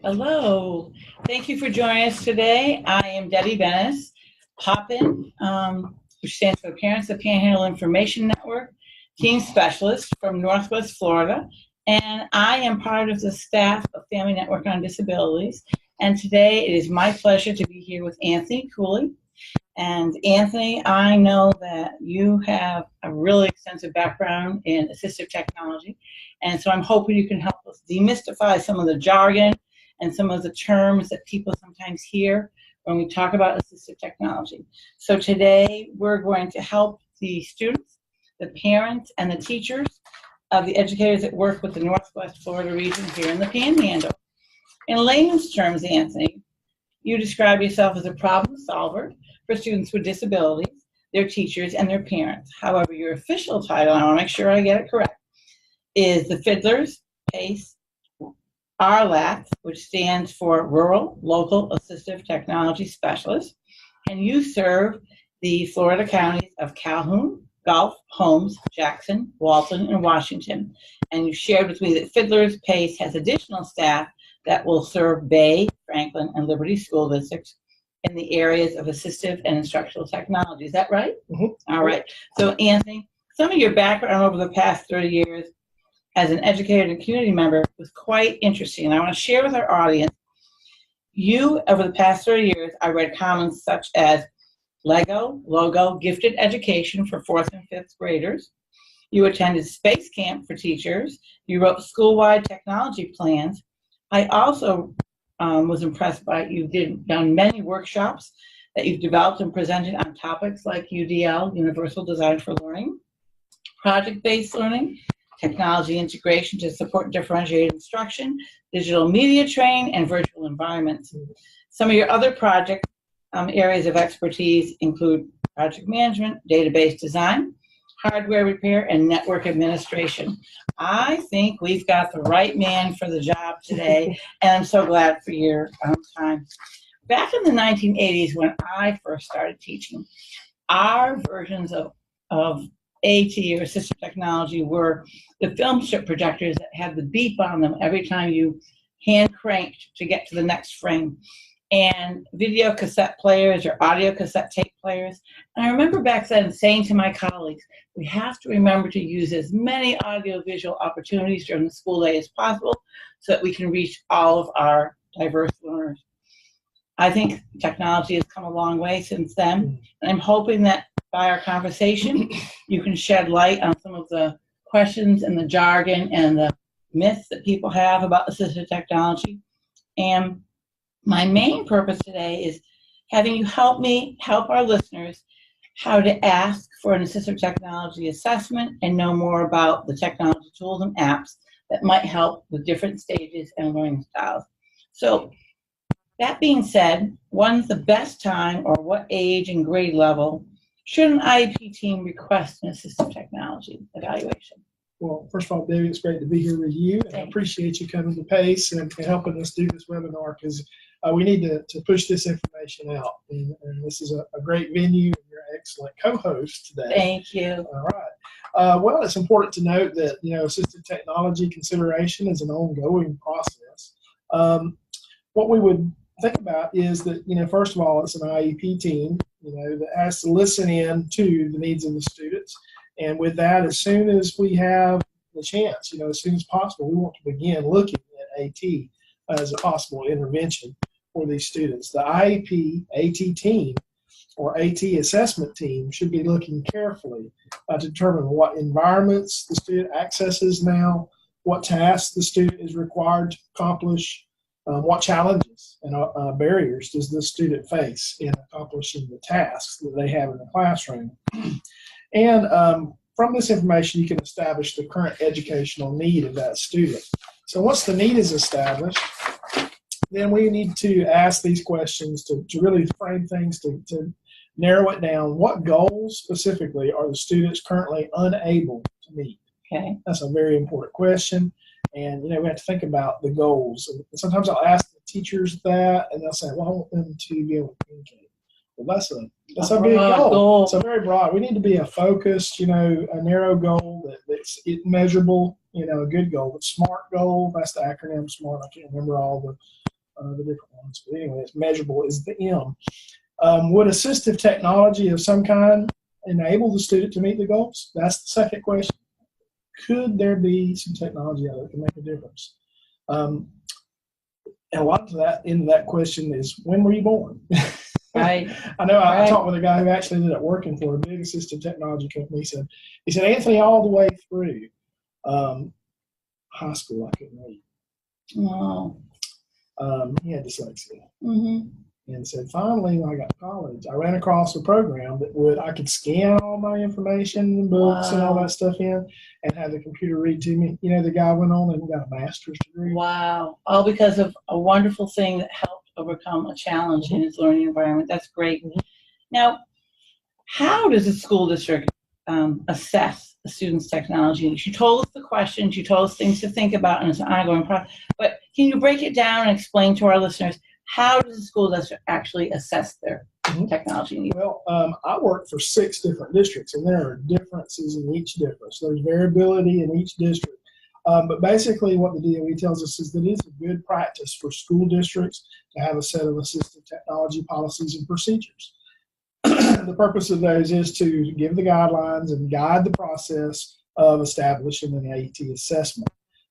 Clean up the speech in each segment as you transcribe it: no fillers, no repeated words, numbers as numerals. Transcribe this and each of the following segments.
Hello. Thank you for joining us today. I am Debbie Bennis, Poppin, which stands for Parents of Panhandle Information Network, Team Specialist from Northwest Florida, and I am part of the staff of Family Network on Disabilities. And today it is my pleasure to be here with Anthony Cooley. And Anthony, I know that you have a really extensive background in assistive technology, and so I'm hoping you can help us demystify some of the jargon and some of the terms that people sometimes hear when we talk about assistive technology. So today we're going to help the students, the parents, and the teachers of the educators that work with the Northwest Florida region here in the Panhandle. In layman's terms, Anthony, you describe yourself as a problem solver for students with disabilities, their teachers, and their parents. However, your official title, and I want to make sure I get it correct, is the Fiddler's PACE RLAC, which stands for Rural Local Assistive Technology Specialist, and you serve the Florida counties of Calhoun, Gulf, Holmes, Jackson, Walton, and Washington. And you shared with me that Fiddler's PACE has additional staff that will serve Bay, Franklin, and Liberty school districts in the areas of assistive and instructional technology. Is that right? Mm-hmm. All right. So, Anthony, some of your background over the past 30 years as an educator and community member was quite interesting. And I want to share with our audience, you, over the past 30 years, I read comments such as Lego, Logo, Gifted Education for 4th and 5th graders. You attended Space Camp for teachers. You wrote school-wide technology plans. I also was impressed by you've done many workshops that you've developed and presented on topics like UDL, Universal Design for Learning, project-based learning, technology integration to support differentiated instruction, digital media training, and virtual environments. Some of your other project areas of expertise include project management, database design, hardware repair, and network administration. I think we've got the right man for the job today, and I'm so glad for your time. Back in the 1980s, when I first started teaching, our versions of AT or assistive technology were the film strip projectors that had the beep on them every time you hand cranked to get to the next frame, and video cassette players or audio cassette tape players. And I remember back then saying to my colleagues, we have to remember to use as many audio-visual opportunities during the school day as possible so that we can reach all of our diverse learners. I think technology has come a long way since then, and I'm hoping that by our conversation, you can shed light on some of the questions and the jargon and the myths that people have about assistive technology. And my main purpose today is having you help our listeners how to ask for an assistive technology assessment and know more about the technology tools and apps that might help with different stages and learning styles. So that being said, when's the best time or what age and grade level should an IEP team request an assistive technology evaluation? Well, first of all, Debbie, it's great to be here with you. And I appreciate you coming to PACE and helping us do this webinar, because we need to push this information out. And this is a great venue, and you're an excellent co-host today. Thank you. All right. Well, it's important to note that, assistive technology consideration is an ongoing process. What we would think about is that, first of all, it's an IEP team, that has to listen in to the needs of the students. And with that, as soon as we have the chance, as soon as possible, we want to begin looking at AT as a possible intervention for these students. The IEP AT team or AT assessment team should be looking carefully to determine what environments the student accesses now, what tasks the student is required to accomplish, what challenges and barriers does the student face in accomplishing the tasks that they have in the classroom. And from this information, you can establish the current educational need of that student. So once the need is established, then we need to ask these questions to really frame things, to narrow it down. What goals specifically are the students currently unable to meet? Okay. That's a very important question. And, we have to think about the goals. And sometimes I'll ask the teachers that, and they'll say, well, I want them to be able to communicate. Well, that's a big goal. It's a very broad. We need to be a focused, a narrow goal that's measurable, a good goal. The SMART goal, that's the acronym SMART. I can't remember all the different ones. But anyway, it's measurable is the M. Would assistive technology of some kind enable the student to meet the goals? That's the second question. Could there be some technology out there that can make a difference? And a lot of that into that question is, when were you born? Right. I know I Right. talked with a guy who actually ended up working for a big assistive technology company. He said, Anthony, all the way through high school, I couldn't read. Oh. He had dyslexia. Mm-hmm. And said, finally, when I got to college, I ran across a program that I could scan all my information and books and all Wow. that stuff in and have the computer read to me. You know, the guy went on and got a master's degree. Wow. All because of a wonderful thing that helped overcome a challenge in his learning environment. That's great. Now, how does a school district assess a student's technology use? You told us the questions, you told us things to think about, and it's an ongoing process. But can you break it down and explain to our listeners, how does a school district actually assess their technology needs? Well, I work for 6 different districts, and there are differences in each difference. There's variability in each district. But basically what the DOE tells us is that it is a good practice for school districts to have a set of assistive technology policies and procedures. The purpose of those is to give the guidelines and guide the process of establishing an AET assessment.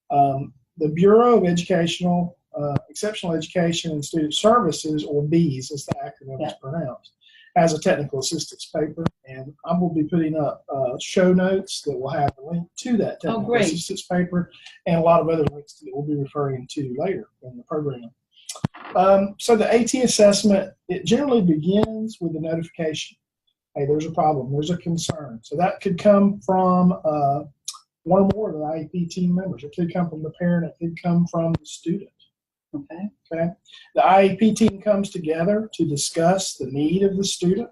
The Bureau of Exceptional Education and Student Services, or BEAS, as the acronym is pronounced, has a technical assistance paper, and I will be putting up show notes that will have the link to that technical assistance paper and a lot of other links that we'll be referring to later in the program. So the AT assessment, it generally begins with the notification. Hey, there's a problem, there's a concern. So that could come from one or more of the IEP team members. It could come from the parent, it could come from the student. Okay. The IEP team comes together to discuss the need of the student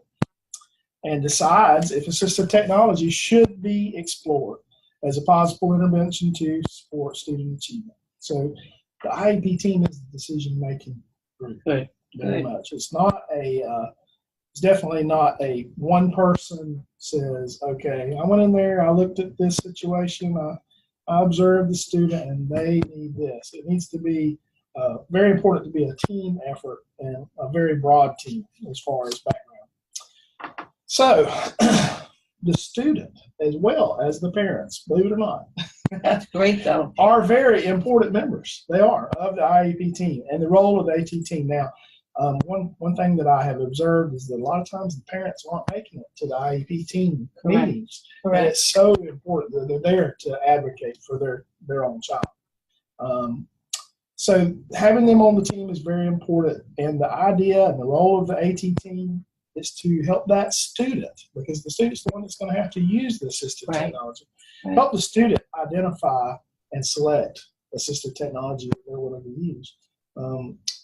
and decides if assistive technology should be explored as a possible intervention to support student achievement. So the IEP team is the decision-making group. Very much. It's not it's definitely not a one person says, okay, I went in there, I looked at this situation, I observed the student, and they need this. It needs to be very important to be a team effort and a very broad team as far as background. So the student, as well as the parents, believe it or not, That's great, though, are very important members. They are of the IEP team and the role of the AT team. Now, one thing that I have observed is that a lot of times the parents aren't making it to the IEP team meetings. Correct. And it's so important that they're there to advocate for their own child. So having them on the team is very important, and the idea and the role of the AT team is to help that student, because the student's the one that's going to have to use the assistive technology. Help the student identify and select assistive technology that they're willing to use.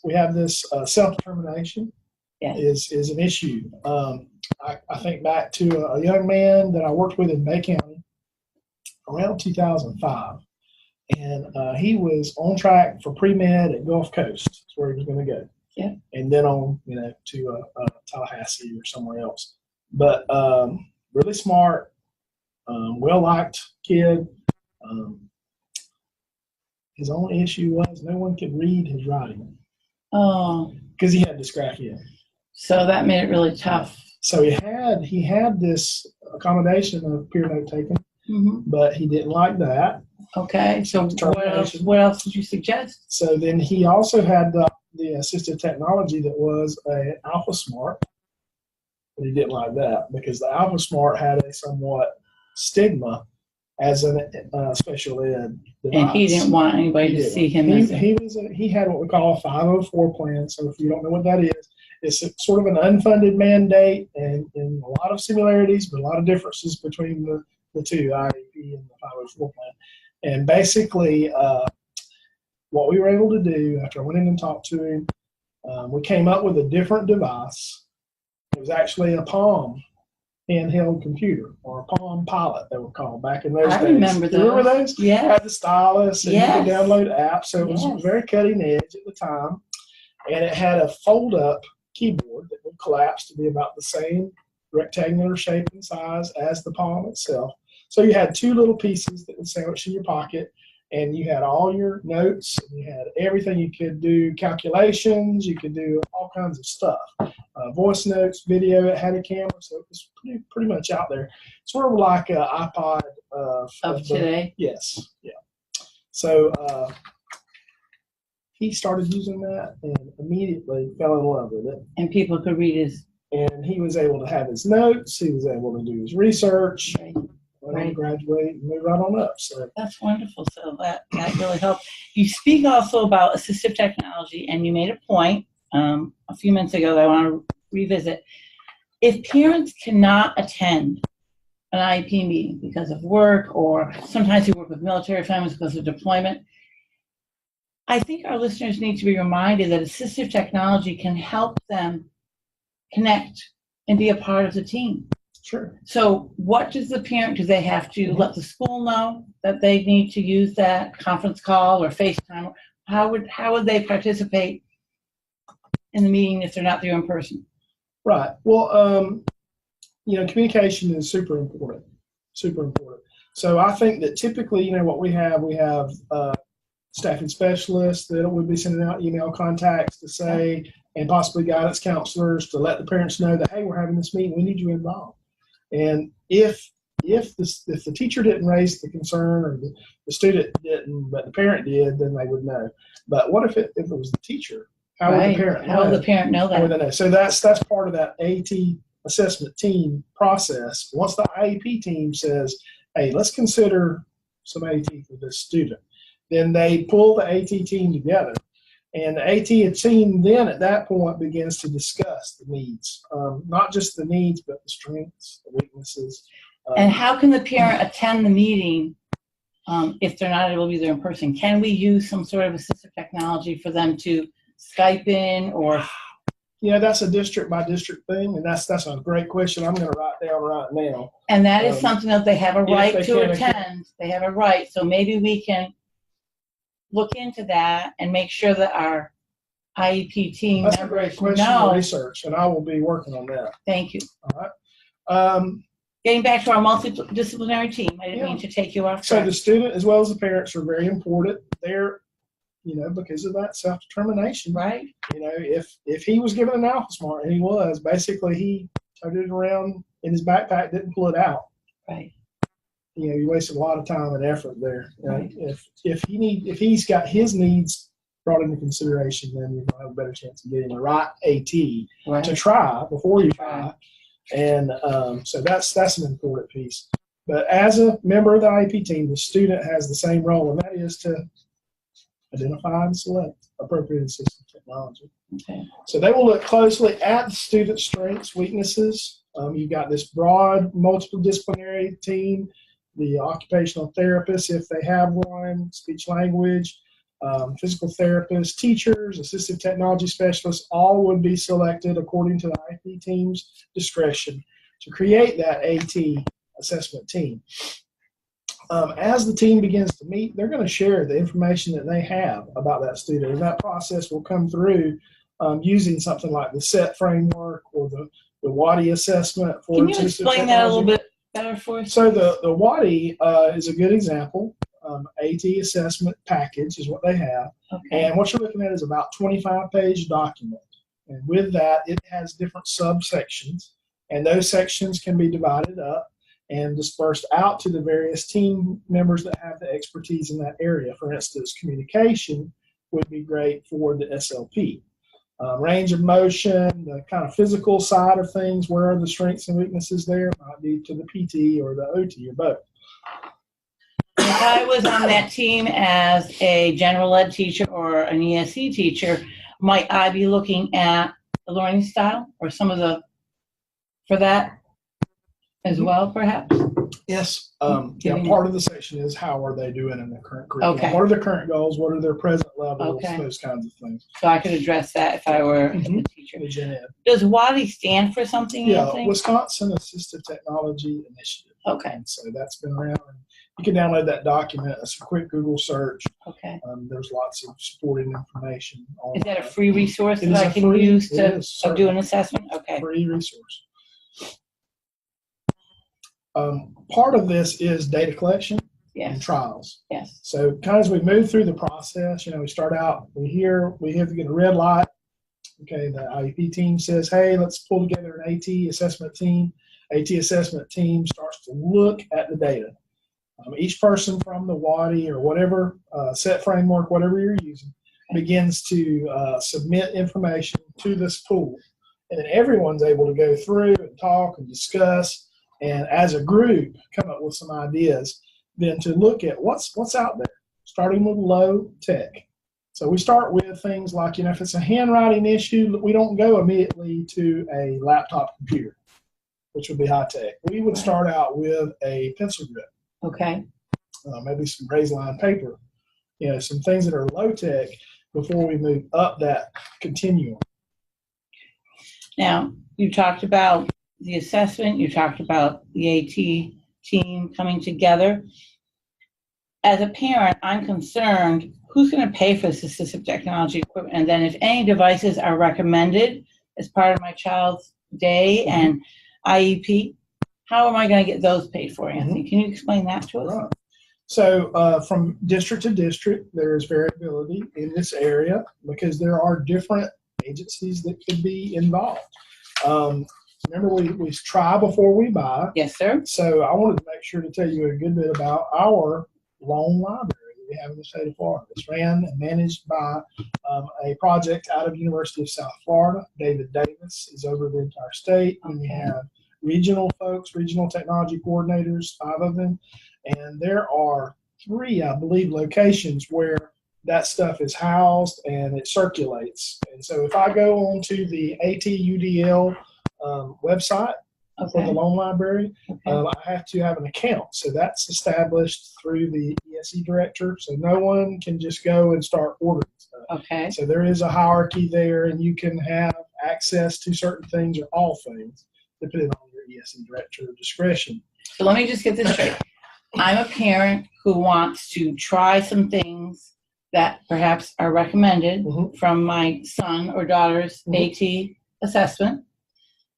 We have this self-determination is an issue. I think back to a young man that I worked with in Bay County around 2005. And he was on track for pre-med at Gulf Coast. That's where he was going to go. Yeah. And then on, to Tallahassee or somewhere else. But really smart, well-liked kid. His only issue was no one could read his writing. Oh. Because he had dysgraphia. So that made it really tough. So he had this accommodation of peer note taking, but he didn't like that. Okay, so what else did you suggest? So then he also had the assistive technology that was an Alpha Smart, but he didn't like that because the Alpha Smart had a somewhat stigma as a special ed device. And he didn't want anybody to see him. He had what we call a 504 plan. So if you don't know what that is, it's sort of an unfunded mandate and a lot of similarities, but a lot of differences between the two, IEP and the 504 plan. And basically, what we were able to do after I went in and talked to him, we came up with a different device. It was actually a Palm handheld computer, or a Palm Pilot, they were called back in those days. I remember those. Remember those? Yeah. Had the stylus, and you could download apps. So it was very cutting edge at the time. And it had a fold-up keyboard that would collapse to be about the same rectangular shape and size as the Palm itself. So you had two little pieces that would sandwich in your pocket. and you had all your notes, and you had everything. You could do calculations, you could do all kinds of stuff. Voice notes, video, it had a camera, so it was pretty much out there. Sort of like an iPod Of today? Yes, yeah. So he started using that and immediately fell in love with it. And people could read his. And he was able to have his notes. He was able to do his research. Right. Graduate and move right on up. So that's wonderful. So that really helped. You speak also about assistive technology, and you made a point a few minutes ago that I want to revisit. If parents cannot attend an IEP meeting because of work, or sometimes we work with military families because of deployment, I think our listeners need to be reminded that assistive technology can help them connect and be a part of the team. sure. So what does the parent, do they have to let the school know that they need to use that conference call or FaceTime? How would they participate in the meeting if they're not there in person? Right. Well, communication is super important. Super important. So I think that typically, what we have staffing specialists that would be sending out email contacts to say, and possibly guidance counselors to let the parents know that, hey, we're having this meeting, we need you involved. And if the teacher didn't raise the concern, or the student didn't, but the parent did, then they would know. But what if it was the teacher? How would the parent know? How would the parent know How would they that? know? So that's part of that AT assessment team process. Once the IEP team says, hey, let's consider some AT for this student, then they pull the AT team together. And the AT team then at that point begins to discuss the needs, not just the needs, but the strengths, the weaknesses. And how can the parent attend the meeting if they're not able to be there in person? Can we use some sort of assistive technology for them to Skype in, or? That's a district by district thing, and that's a great question. I'm going to write down right now. And that is something that they have a right to can, attend. They have a right. So maybe we can look into that and make sure that our IEP team That's a great members question to know. research, and I will be working on that. Thank you. All right. Getting back to our multidisciplinary team, I didn't mean to take you off So track. the student as well as the parents are very important. They're, because of that self-determination. Right. If he was given an Alpha Smart, and he was, basically he toted it around in his backpack, didn't pull it out. Right. He wasted a lot of time and effort there. Right. If he's got his needs brought into consideration, then you're gonna have a better chance of getting the right AT to try before you try. And so that's an important piece. But as a member of the IEP team, the student has the same role, and that is to identify and select appropriate assistive technology. Okay. So they will look closely at the student's strengths, weaknesses. You've got this broad, multiple disciplinary team, the occupational therapist, if they have one, speech language, physical therapists, teachers, assistive technology specialists, all would be selected according to the IEP team's discretion to create that AT assessment team. As the team begins to meet, they're going to share the information that they have about that student, and that process will come through using something like the SET framework or the WADI assessment. Can you explain that a little bit better for us? So the WADI is a good example. AT assessment package is what they have. Okay. And what you're looking at is about 25-page document. And with that, it has different subsections, and those sections can be divided up and dispersed out to the various team members that have the expertise in that area. For instance, communication would be great for the SLP. Range of motion, the kind of physical side of things, where are the strengths and weaknesses there, might be to the PT or the OT or both. If I was on that team as a general ed teacher or an ESE teacher, might I be looking at the learning style or some of the, for that as well, perhaps? Yes. Part of the section is how are they doing in the current curriculum? Okay. What are their current goals? What are their present levels? Okay. Those kinds of things. So I could address that if I were a teacher. The Gen Ed. Does WADI stand for something? Yeah, you think? Wisconsin Assistive Technology Initiative. Okay. And so that's been around. You can download that document. It's a quick Google search. Okay. There's lots of supporting information. Is that a free resource It that is I a can free- use it to is, do an assessment? Okay. free resource. Part of this is data collection. and trials. Yes. So kind of as we move through the process, we start out, we have to get a red light. Okay, the IEP team says, hey, let's pull together an AT assessment team. AT assessment team starts to look at the data. Each person from the WADI or whatever set framework, whatever you're using, begins to submit information to this pool. And then everyone's able to go through and talk and discuss, and as a group, come up with some ideas, then to look at what's out there, starting with low tech. So we start with things like, if it's a handwriting issue, we don't go immediately to a laptop computer, which would be high tech. We would start out with a pencil grip. Okay. Maybe some raised line paper, some things that are low tech before we move up that continuum. Now, you talked about the assessment, you talked about the AT team coming together. As a parent, I'm concerned, who's going to pay for this assistive technology equipment? And then if any devices are recommended as part of my child's day and IEP, how am I going to get those paid for, Anthony? Can you explain that to us? Right. So from district to district, there is variability in this area because there are different agencies that could be involved. Remember, we try before we buy. Yes, sir. So I wanted to make sure to tell you a good bit about our loan library that we have in the state of Florida. It's ran and managed by a project out of University of South Florida. David Davis is over the entire state. And we have regional folks, regional technology coordinators, 5 of them. And there are 3, I believe, locations where that stuff is housed and it circulates. And so if I go onto the ATUDL website for the loan library, I have to have an account. So that's established through the ESE director. So no one can just go and start ordering stuff. Okay. So there is a hierarchy there, and you can have access to certain things or all things, depending on your ESE director discretion. So let me just get this straight. I'm a parent who wants to try some things that perhaps are recommended from my son or daughter's AT assessment,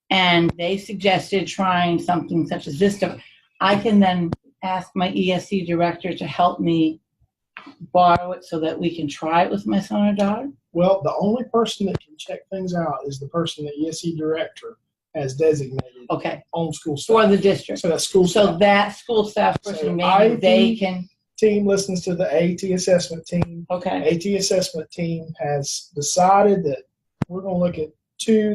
and they suggested trying something such as this stuff. I can then ask my ESE director to help me borrow it so that we can try it with my son or daughter? Well, the only person that can check things out is the person that ESE director has designated on school staff. For the district. So that school staff. So that school staff person, maybe they can. Team listens to the AT assessment team. Okay. AT assessment team has decided that we're going to look at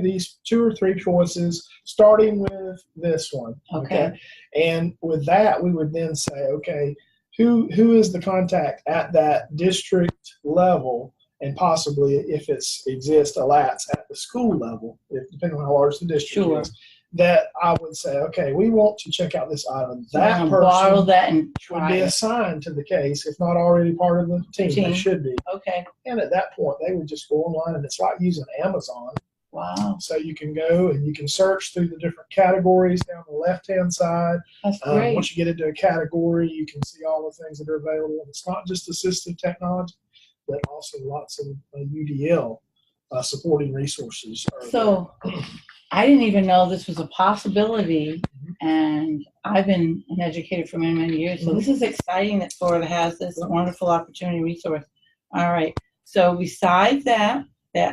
these 2 or 3 choices, starting with this one. Okay. And with that, we would then say, okay, who is the contact at that district level, and possibly, if it exists, ALATs at the school level, depending on how large the district is. That I would say, okay, we want to check out this item. That person borrow that and try would be assigned to the case, if not already part of the team. They should be. Okay. And at that point, they would just go online, and it's like using Amazon. Wow. So you can go and you can search through the different categories down the left-hand side. That's great. Once you get into a category, you can see all the things that are available. And it's not just assistive technology, but also lots of UDL supporting resources. So I didn't even know this was a possibility, and I've been an educator for many, many years. So this is exciting that Florida has this wonderful opportunity resource. All right. So besides that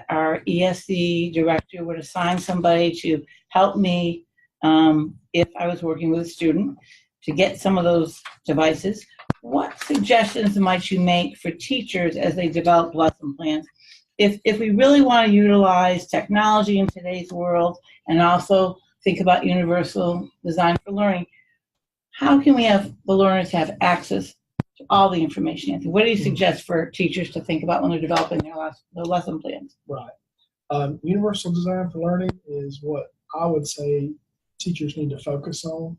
our ESE director would assign somebody to help me if I was working with a student to get some of those devices. What suggestions might you make for teachers as they develop lesson plans? If we really want to utilize technology in today's world and also think about universal design for learning, how can we have the learners have access to all the information? Anthony, what do you suggest for teachers to think about when they're developing their lesson plans? Right. Universal design for learning is what I would say teachers need to focus on.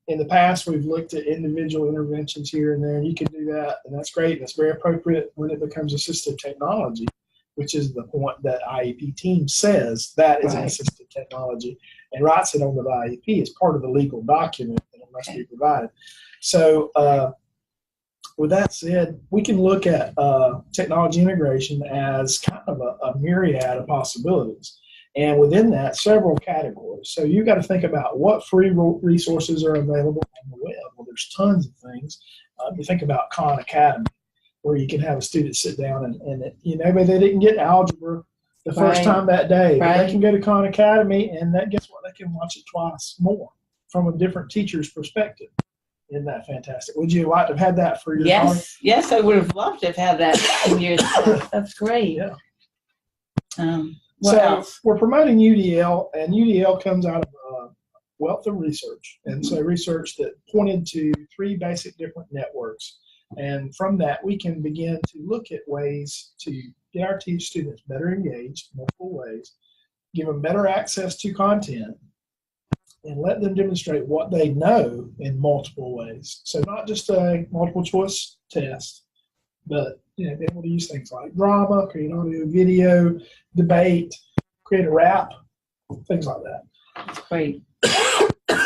In the past, we've looked at individual interventions here and there, and you can do that, and that's great. That's very appropriate when it becomes assistive technology, which is the point that IEP team says that is an assistive technology and writes it on the IEP as part of the legal document that it must be provided. So with that said, we can look at technology integration as kind of a myriad of possibilities. And within that, several categories. So you've got to think about what free resources are available on the web. Well, there's tons of things. You think about Khan Academy, where you can have a student sit down and maybe they didn't get algebra the first time that day, but they can go to Khan Academy, and guess what? They can watch it twice more from a different teacher's perspective. Isn't that fantastic? Would you like to have had that for your daughter? Yes, I would have loved to have had that in your class. That's great. Yeah. What else? We're promoting UDL, and UDL comes out of a wealth of research. And so research that pointed to 3 basic different networks. And from that, we can begin to look at ways to get our students better engaged in multiple ways, give them better access to content, and let them demonstrate what they know in multiple ways. So not just a multiple choice test, but be able to use things like drama, create audio, video, debate, create a rap, things like that. That's great.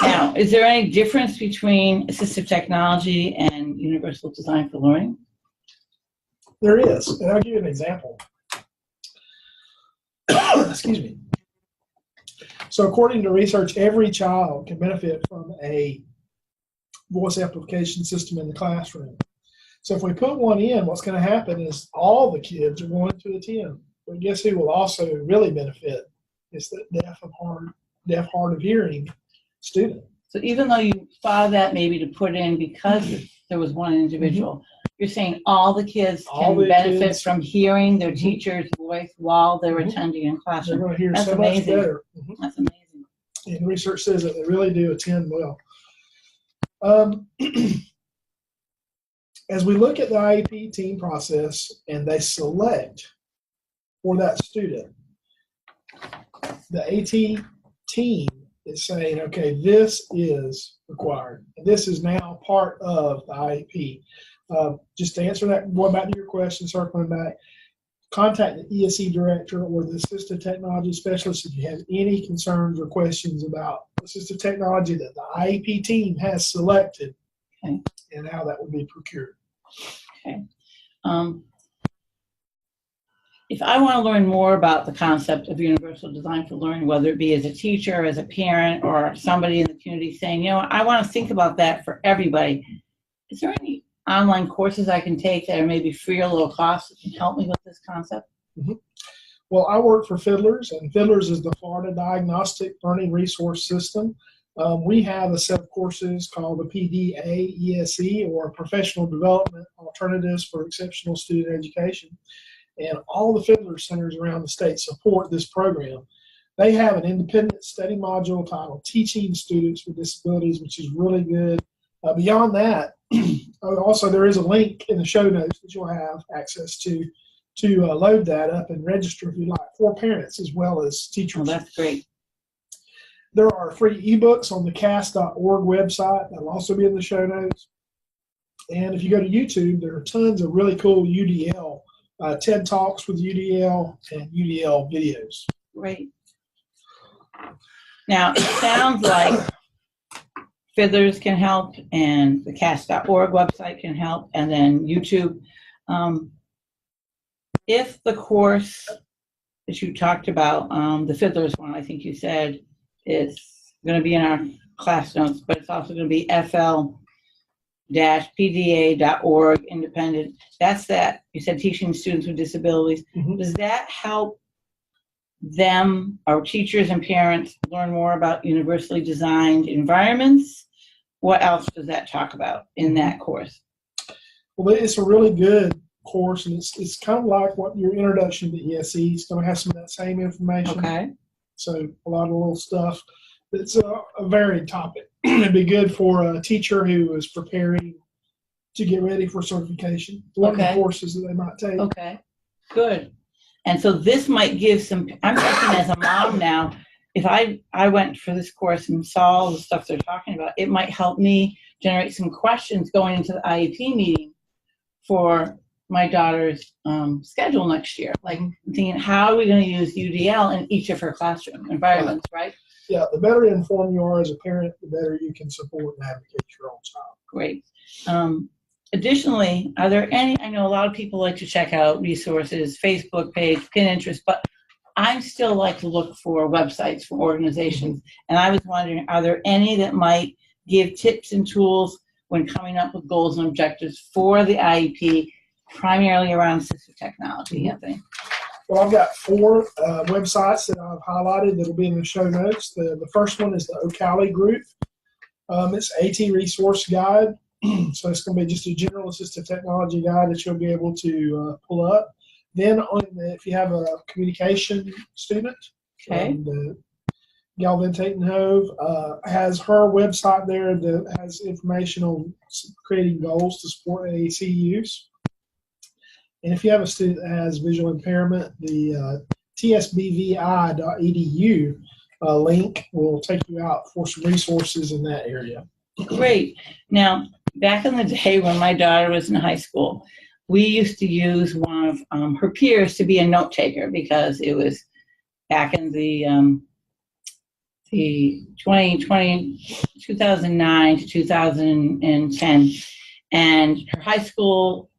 Now, is there any difference between assistive technology and universal design for learning? There is, and I'll give you an example. Excuse me. So according to research, every child can benefit from a voice amplification system in the classroom. So if we put one in, what's going to happen is all the kids are going to attend. But guess who will also really benefit? It's the deaf, hard of hearing student. So even though you thought of that maybe to put in because there was one individual, you're saying all the kids can benefit from hearing their teacher's voice while they're attending in classroom. They're going to hear That's so amazing. much better. That's amazing. And research says that they really do attend well. As we look at the IEP team process and they select for that student, the AT team is saying, okay, this is required. And this is now part of the IEP. Just to answer that, going back to your question, circling back, contact the ESE director or the assistive technology specialist if you have any concerns or questions about assistive technology that the IEP team has selected and how that would be procured. Okay. If I want to learn more about the concept of universal design for learning, whether it be as a teacher, as a parent, or somebody in the community saying, I want to think about that for everybody, is there any online courses I can take that are maybe free or low cost that can help me with this concept? Well, I work for Fiddlers, and Fiddlers is the Florida Diagnostic Learning Resource System. We have a set of courses called the PDA-ESE, or Professional Development Alternatives for Exceptional Student Education. And all the Fiddler centers around the state support this program. They have an independent study module titled Teaching Students with Disabilities, which is really good. Beyond that, also there is a link in the show notes that you'll have access to load that up and register if you like, for parents as well as teachers. Oh, that's great. There are free ebooks on the cast.org website. That'll also be in the show notes. And if you go to YouTube, there are tons of really cool UDL TED Talks with UDL and UDL videos. Great. Now, it sounds like Fiddlers can help, and the cast.org website can help, and then YouTube. If the course that you talked about, the Fiddlers one, I think you said, is going to be in our class notes, but it's also going to be FL-PDA.org independent. That's that. You said teaching students with disabilities. Does that help them, our teachers and parents, learn more about universally designed environments? What else does that talk about in that course? Well, it's a really good course, and it's kind of like what your introduction to ESE is going to have some of that same information. Okay. So a lot of little stuff. It's a varied topic. It'd be good for a teacher who is preparing to get ready for certification. One of the courses that they might take. Okay, good. And so this might give some, I'm thinking as a mom now, if I went for this course and saw all the stuff they're talking about, it might help me generate some questions going into the IEP meeting for my daughter's schedule next year. Like thinking, how are we going to use UDL in each of her classroom environments, right? Yeah, the better informed you are as a parent, the better you can support and advocate your own child. Great. Additionally, are there any, I know a lot of people like to check out resources, Facebook page, Pinterest, but I still like to look for websites for organizations, and I was wondering, are there any that might give tips and tools when coming up with goals and objectives for the IEP, primarily around assistive technology, Anthony? Well, I've got 4 websites that I've highlighted that will be in the show notes. The first one is the Cooley group. It's AT Resource Guide. So it's going to be just a general assistive technology guide that you'll be able to pull up. Then if you have a communication student, Okay. Galvin Tatenhove has her website there that has information on creating goals to support AAC use. And if you have a student that has visual impairment, the tsbvi.edu link will take you out for some resources in that area. Great. Now, back in the day when my daughter was in high school, we used to use one of her peers to be a note taker because it was back in the 2009 to 2010. And her high school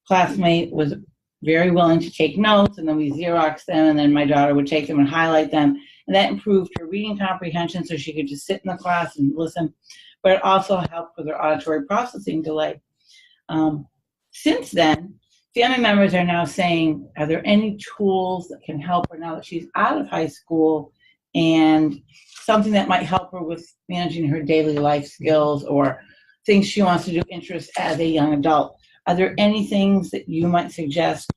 classmate was very willing to take notes, and then we Xeroxed them, and then my daughter would take them and highlight them. And that improved her reading comprehension so she could just sit in the class and listen. But it also helped with her auditory processing delay. Since then, family members are now saying, are there any tools that can help her now that she's out of high school, and something that might help her with managing her daily life skills or things she wants to do, interests as a young adult? Are there any things that you might suggest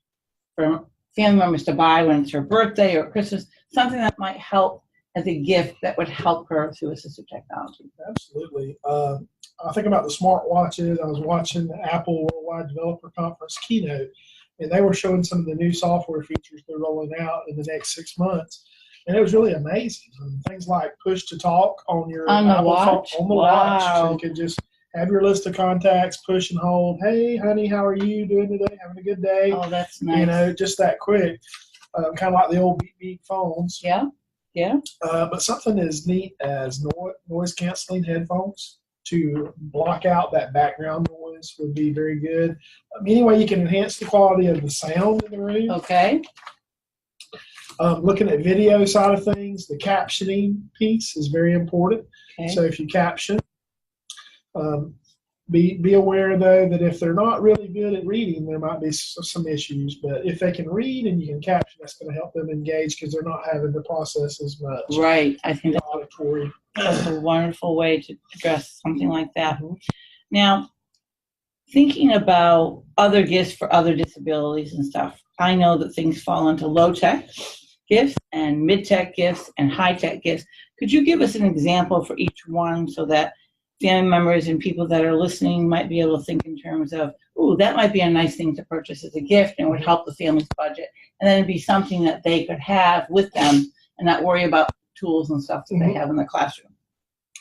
for family members to buy when it's her birthday or Christmas, something that might help as a gift that would help her through assistive technology? Absolutely. I think about the smartwatches. I was watching the Apple Worldwide Developer Conference keynote, and they were showing some of the new software features they're rolling out in the next 6 months. And it was really amazing. Things like push to talk on your watch. On the watch. So you could just have your list of contacts, push and hold. Hey, honey, how are you doing today? Having a good day? Oh, that's nice. You know, just that quick. Kind of like the old beep beep phones. Yeah. Yeah. But something as neat as noise canceling headphones to block out that background noise would be very good. Any way you can enhance the quality of the sound in the room. Okay. Looking at video side of things, the captioning piece is very important. Okay. So if you caption, be aware though that if they're not really good at reading, there might be some issues. But if they can read and you can caption, that's going to help them engage because they're not having to process as much. Right. I think that's auditory. That's a wonderful way to address something like that. Now, thinking about other gifts for other disabilities and stuff, I know that things fall into low-tech gifts and mid-tech gifts and high-tech gifts. Could you give us an example for each one so that family members and people that are listening might be able to think in terms of, ooh, that might be a nice thing to purchase as a gift and would help the family's budget. And then it'd be something that they could have with them and not worry about tools and stuff that they have in the classroom.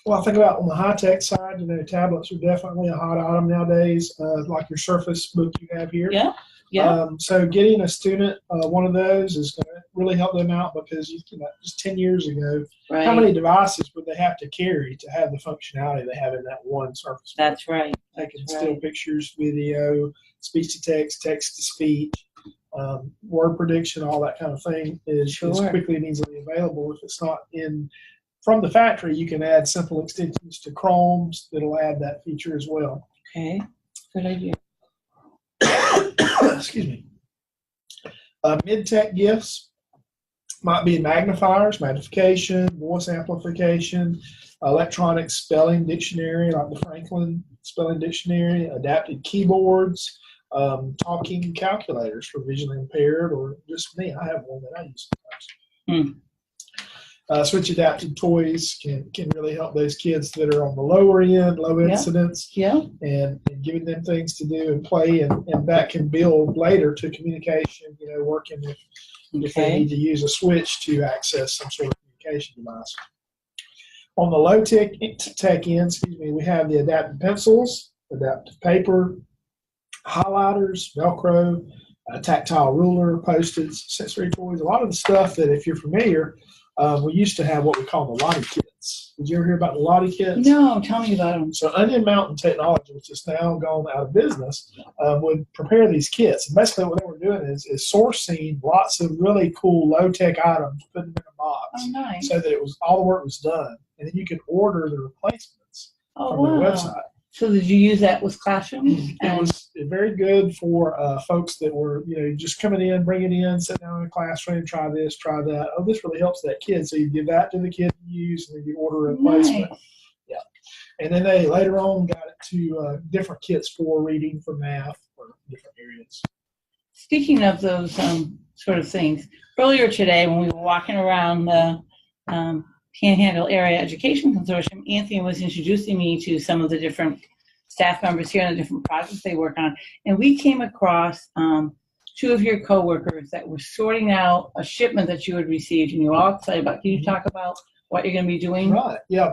Well, I think about on the high-tech side, you know, tablets are definitely a hot item nowadays, like your Surface book you have here. Yeah, yeah. So getting a student one of those is going to really help them out because just 10 years ago, Right. how many devices would they have to carry to have the functionality they have in that one Surface book? That's right. They can still pictures, video, speech to text, text to speech, word prediction, all that kind of thing is quickly and easily available. If it's not from the factory, you can add simple extensions to Chromes that'll add that feature as well. Okay, good idea. Excuse me. Mid-tech gifts might be magnifiers, magnification, voice amplification, electronic spelling dictionary like the Franklin Spelling Dictionary, adapted keyboards, talking calculators for visually impaired or just me. I have one that I use sometimes. Switch adapted toys can really help those kids that are on the lower end, low incidence, and giving them things to do and play, and that can build later to communication, you know, working if they need to use a switch to access some sort of communication device. On the low tech end, we have the adaptive pencils, adaptive paper, highlighters, Velcro, a tactile ruler, Post-its, sensory toys, a lot of the stuff that if you're familiar, we used to have what we call the Lottie kits. Did you ever hear about the Lottie kits? No, tell me about them. So Onion Mountain Technology, which is now gone out of business, would prepare these kits. And basically what they were doing is sourcing lots of really cool low-tech items, putting them in a box, Oh, nice. so that it was all the work was done. And then you could order the replacements from their website. So did you use that with classrooms? It was very good for folks that were, just coming in, bring it in, sit down in a classroom, try this, try that. Oh, this really helps that kid. So you give that to the kid to use, and then you order a replacement. Nice. Yeah. And then they later on got it to different kits for reading, for math, for different areas. Speaking of those sort of things, earlier today when we were walking around the Panhandle Area Education Consortium, Anthony was introducing me to some of the different staff members here and the different projects they work on. And we came across two of your coworkers that were sorting out a shipment that you had received, and you were all excited about. Can you talk about what you're going to be doing? Right. Yeah.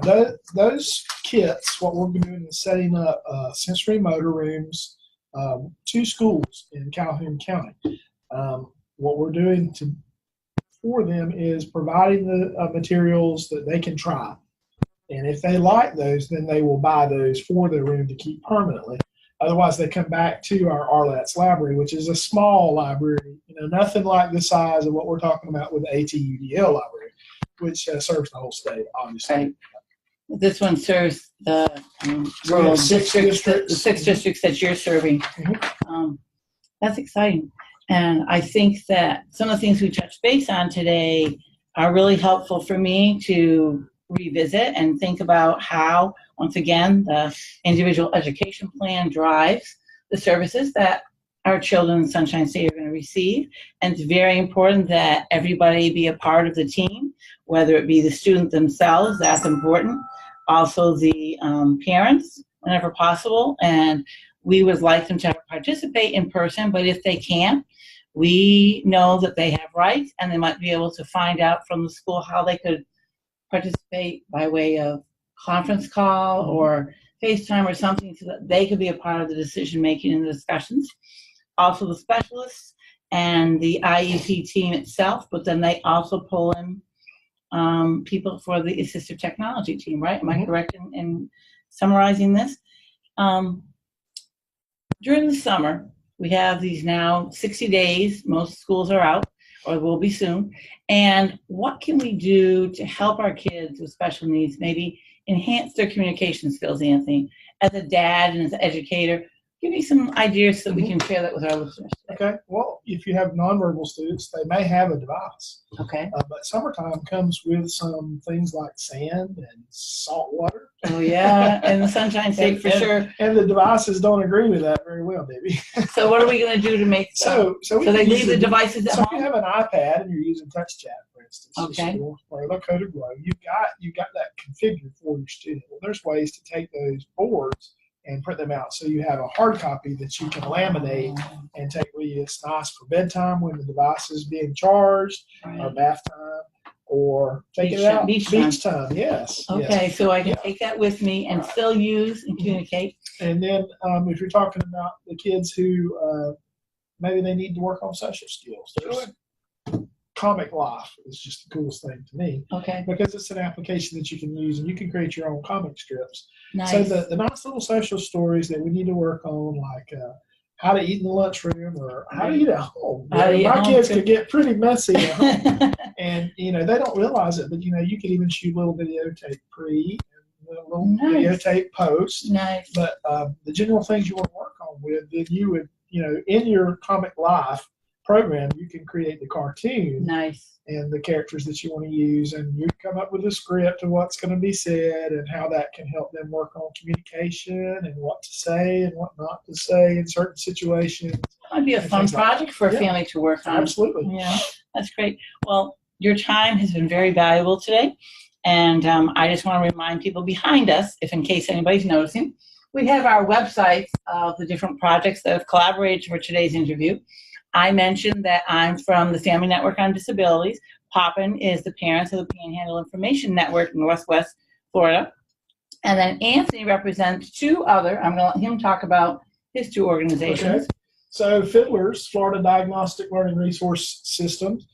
Those kits, what we're doing is setting up sensory motor rooms, 2 schools in Calhoun County. What we're doing for them is providing the materials that they can try. And if they like those, then they will buy those for their room to keep permanently. Otherwise, they come back to our RLATS library, which is a small library, nothing like the size of what we're talking about with the ATUDL library, which serves the whole state, obviously. Right. This one serves the rural districts, the 6 districts that you're serving. Mm-hmm. That's exciting. And I think that some of the things we touched base on today are really helpful for me to revisit and think about how, once again, the individual education plan drives the services that our children in Sunshine State are going to receive. And it's very important that everybody be a part of the team, whether it be the student themselves, that's important. Also the parents, whenever possible. And we would like them to participate in person, but if they can't, we know that they have rights, and they might be able to find out from the school how they could participate by way of conference call or FaceTime or something, so that they could be a part of the decision making and the discussions. Also the specialists and the IEP team itself, but then they also pull in people for the assistive technology team, right? Am I correct in summarizing this? During the summer, we have these now 60 days. Most schools are out, or will be soon. And what can we do to help our kids with special needs maybe enhance their communication skills, Anthony? As a dad and as an educator, give me some ideas so we can share that with our listeners. Okay. Well, if you have nonverbal students, they may have a device. Okay. But summertime comes with some things like sand and salt water. Oh, yeah. And the Sunshine State for sure. And the devices don't agree with that very well, maybe. So what are we going to do to make so they leave the devices at home? So if you have an iPad and you're using Touch Chat, for instance, okay, or the coded glow, you got that configured for your student. Well, there's ways to take those boards and print them out so you have a hard copy that you can laminate and take with you. It's nice for bedtime when the device is being charged, or bath time, or take it out beach time. Yes. Okay, yes. So I can take that with me and still use and communicate. And then if you're talking about the kids who maybe they need to work on social skills, Comic Life is just the coolest thing to me. Okay. Because it's an application that you can use, and you can create your own comic strips. Nice. So the nice little social stories that we need to work on, like how to eat in the lunchroom or how to eat at home. My kids could get pretty messy at home. And, they don't realize it, but, you can even shoot a little videotape pre and a little videotape post. Nice. But the general things you want to work on with, then you would, in your Comic Life program, you can create the cartoon and the characters that you want to use, and you come up with a script of what's going to be said and how that can help them work on communication and what to say and what not to say in certain situations. That'd be a fun project for a family to work on. Absolutely. Yeah, that's great. Well, your time has been very valuable today, and I just want to remind people behind us, if in case anybody's noticing, we have our websites of the different projects that have collaborated for today's interview. I mentioned that I'm from the Family Network on Disabilities. Poppin is the Parents of the Panhandle Information Network in Northwest Florida. And then Anthony represents two other, I'm going to let him talk about his two organizations. Okay. So Fiddlers, Florida Diagnostic Learning Resource Systems,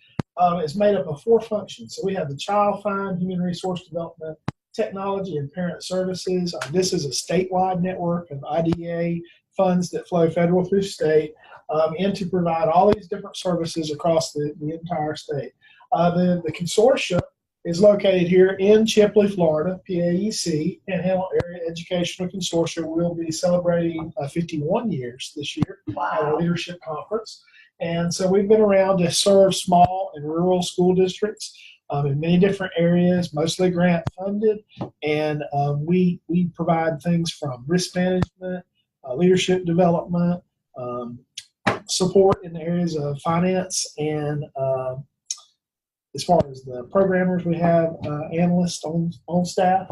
is made up of 4 functions. So we have the Child Find, Human Resource Development, Technology and Parent Services. This is a statewide network of IDA funds that flow federal through state, and to provide all these different services across the entire state. The consortium is located here in Chipley, Florida, PAEC, Panhandle Area Educational Consortium. Will be celebrating 51 years this year at our leadership conference. And so we've been around to serve small and rural school districts in many different areas, mostly grant funded. And we provide things from risk management, leadership development, support in the areas of finance, and as far as the programmers, we have analysts on staff.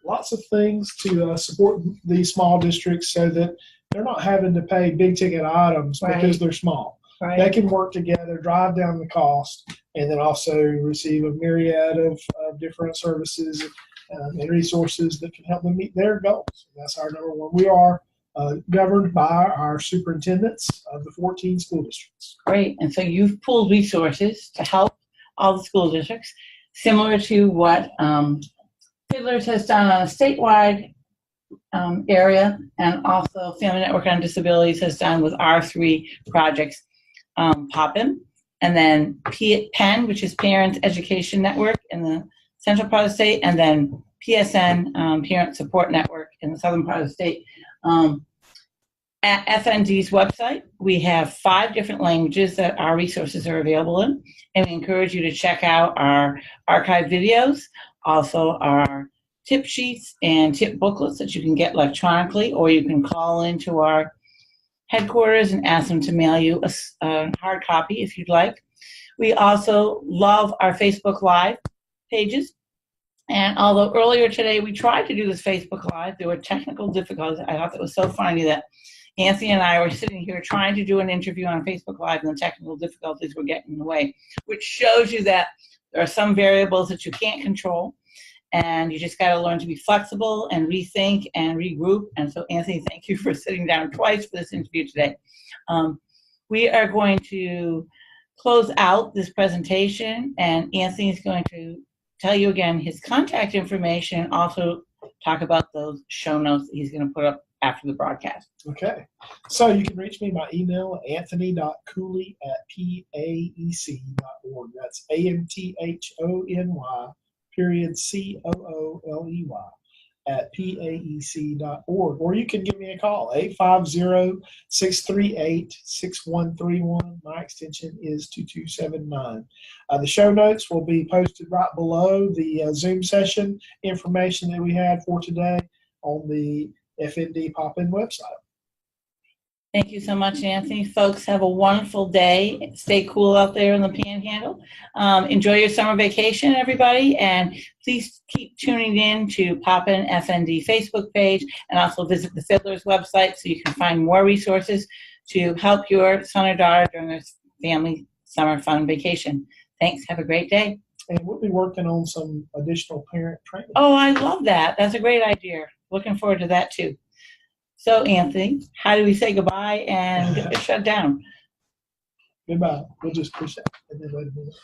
Lots of things to support these small districts so that they're not having to pay big ticket items because they're small. Right. They can work together, drive down the cost, and then also receive a myriad of different services and resources that can help them meet their goals. And that's our number one. We are governed by our superintendents of the 14 school districts. Great. And so you've pooled resources to help all the school districts, similar to what Fiddlers has done on a statewide area, and also Family Network on Disabilities has done with our 3 projects, POPIN, and then PEN, which is Parents Education Network in the central part of the state, and then PSN, Parent Support Network in the southern part of the state. At FND's website, we have 5 different languages that our resources are available in, and we encourage you to check out our archived videos, also our tip sheets and tip booklets that you can get electronically, or you can call into our headquarters and ask them to mail you a hard copy if you'd like. We also love our Facebook Live pages. And although earlier today we tried to do this Facebook Live, there were technical difficulties. I thought that was so funny that Anthony and I were sitting here trying to do an interview on Facebook Live, and the technical difficulties were getting in the way, which shows you that there are some variables that you can't control, and you just got to learn to be flexible and rethink and regroup. And so, Anthony, thank you for sitting down twice for this interview today. We are going to close out this presentation, and Anthony is going to tell you again his contact information, also talk about those show notes that he's going to put up after the broadcast. Okay. So you can reach me by email at anthony.cooley@paec.org. That's ANTHONY @paec.org. Or you can give me a call, 850-638-6131. My extension is 2279. The show notes will be posted right below the Zoom session information that we had for today on the FND Pop-In website. Thank you so much, Anthony. Folks, have a wonderful day. Stay cool out there in the Panhandle. Enjoy your summer vacation, everybody, and please keep tuning in to Pop-In FND Facebook page, and also visit the Fiddlers website so you can find more resources to help your son or daughter during their family summer fun vacation. Thanks. Have a great day. And we'll be working on some additional parent training. Oh, I love that. That's a great idea. Looking forward to that, too. So, Anthony, how do we say goodbye and get this shut down? Goodbye. We'll just push that and then wait a minute.